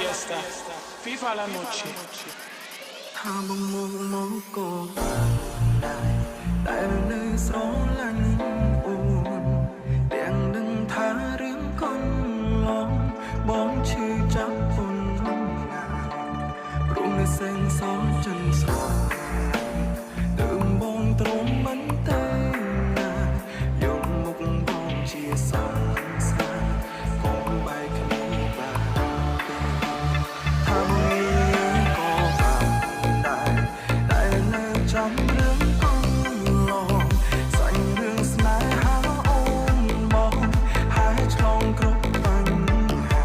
fiesta, viva la noche. ถ้าบ่มองมองก็ได้แต่នៅស្រឡាញ់អូនទាំងនឹងថារឿងកូនឡងបងឈឺចាប់អូនណាព្រោះនៅសែងសងចិនស្រទើបបងទ្រាំមិនទេណាយកមុខបងជាសងស្នាកុំបែកគ្នាបានទេថាមួយក៏បានដែរនៅចាំរឿងកូនឡងសាញ់រឿងស្នេហាអូនបងហើយឆ្លងគ្រប់បញ្ហា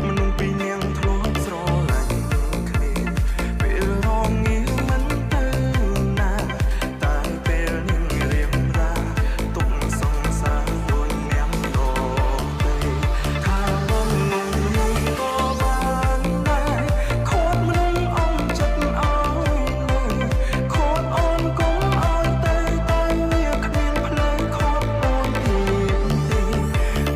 មនុស្សពីរនាក់ធ្លាប់ស្រឡាញ់គ្នាពេលរងងារមិនទៅណាតែពេលនឹងរៀបរាទុកសង្សារដូចញ៉ាំដទៅថាបងនឹងក៏បានដែរខូចមនុស្សអងចិត្តឲ្យនៅខូចអូនកុំឲ្យទៅតែវាគ្មានផ្លូវខូចអូនទៀតទេ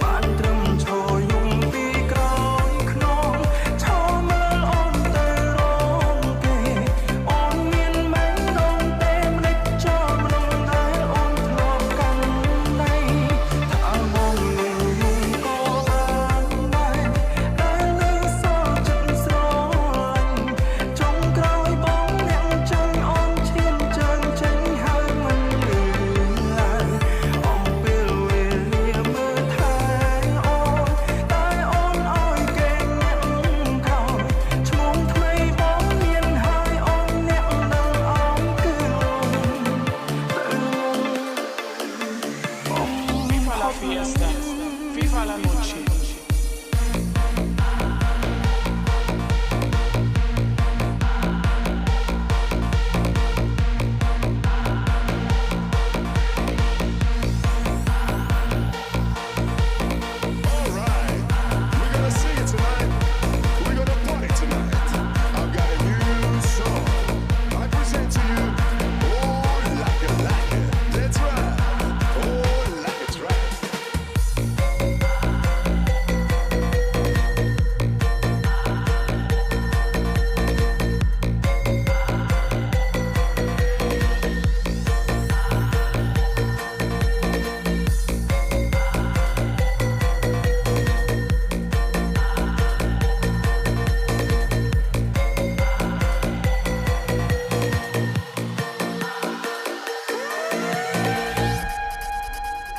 បានត្រឹមឈរយំពីក្រោយខ្នងឈរមើលអូនទៅរងគេអូនមានមែនដងទេម្លេចចោលមនុស្សដែលអូនធ្លាប់កាន់ដៃថាបងនឹងក៏បានដែរដែលនៅសល់ចិត្តស្រឡាញ់ចុងក្រោយបងអ្នកចាញ់អូនឈានជើងចេញហើយមិនលឺឡើយអំពេលវេលាមើលថែអូនតែអូនឲ្យគេអ្នកខោឈ្មោះថ្មីបងមានហើយអូនអ្នកដឹងអងគឺលងទៅបង Viva la fiesta, viva la noche. Alright, we're gonna sing it tonight. We're gonna party tonight. I've got a new song. I present to you. Oh, like it, like it. That's right. Oh, like it's right.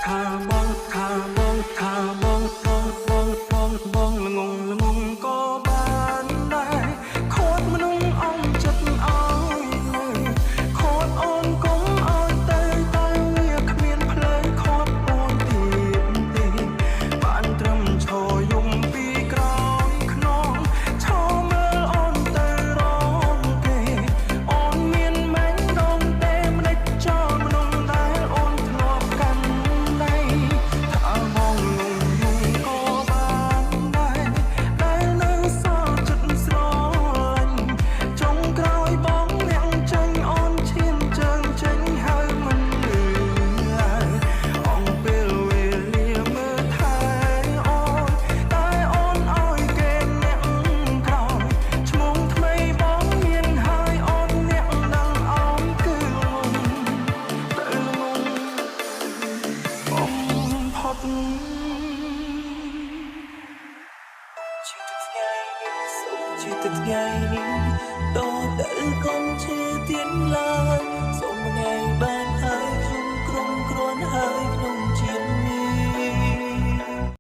ថាបងថាបងថាបងបងល្ងងល្ងងក៏បានដែរខូចមនុស្សអងចិត្តឲ្យនៅខូចអូនកុំឲ្យទៅតែវាគ្មានផ្លូវខូចអូនទៀតទេបានត្រឹមឈរយំពីក្រោយខ្នងឈរមើលអូនទៅរងគេអូនមានមែនដងទេម្លេចចោលមនុស្សដែលអូនធ្លាប់កាន់ដៃថាបងនឹងក៏បានដែរដែលនៅសល់ចិត្តស្រឡាញ់ចុងក្រោយបងអ្នកចាញ់អូនឈានជើងចេញហើយមិនលឺឡើយអំពេលវេលាមើលថែអូនតែអូនឲ្យគេអ្នកខោឈ្មោះថ្មីបងមានហើយអូនអ្នកដឹងអងគឺលងទៅលងបំផុតជាទឹកថ្ងៃនេះតទៅកុំឈឺទៀតឡើយ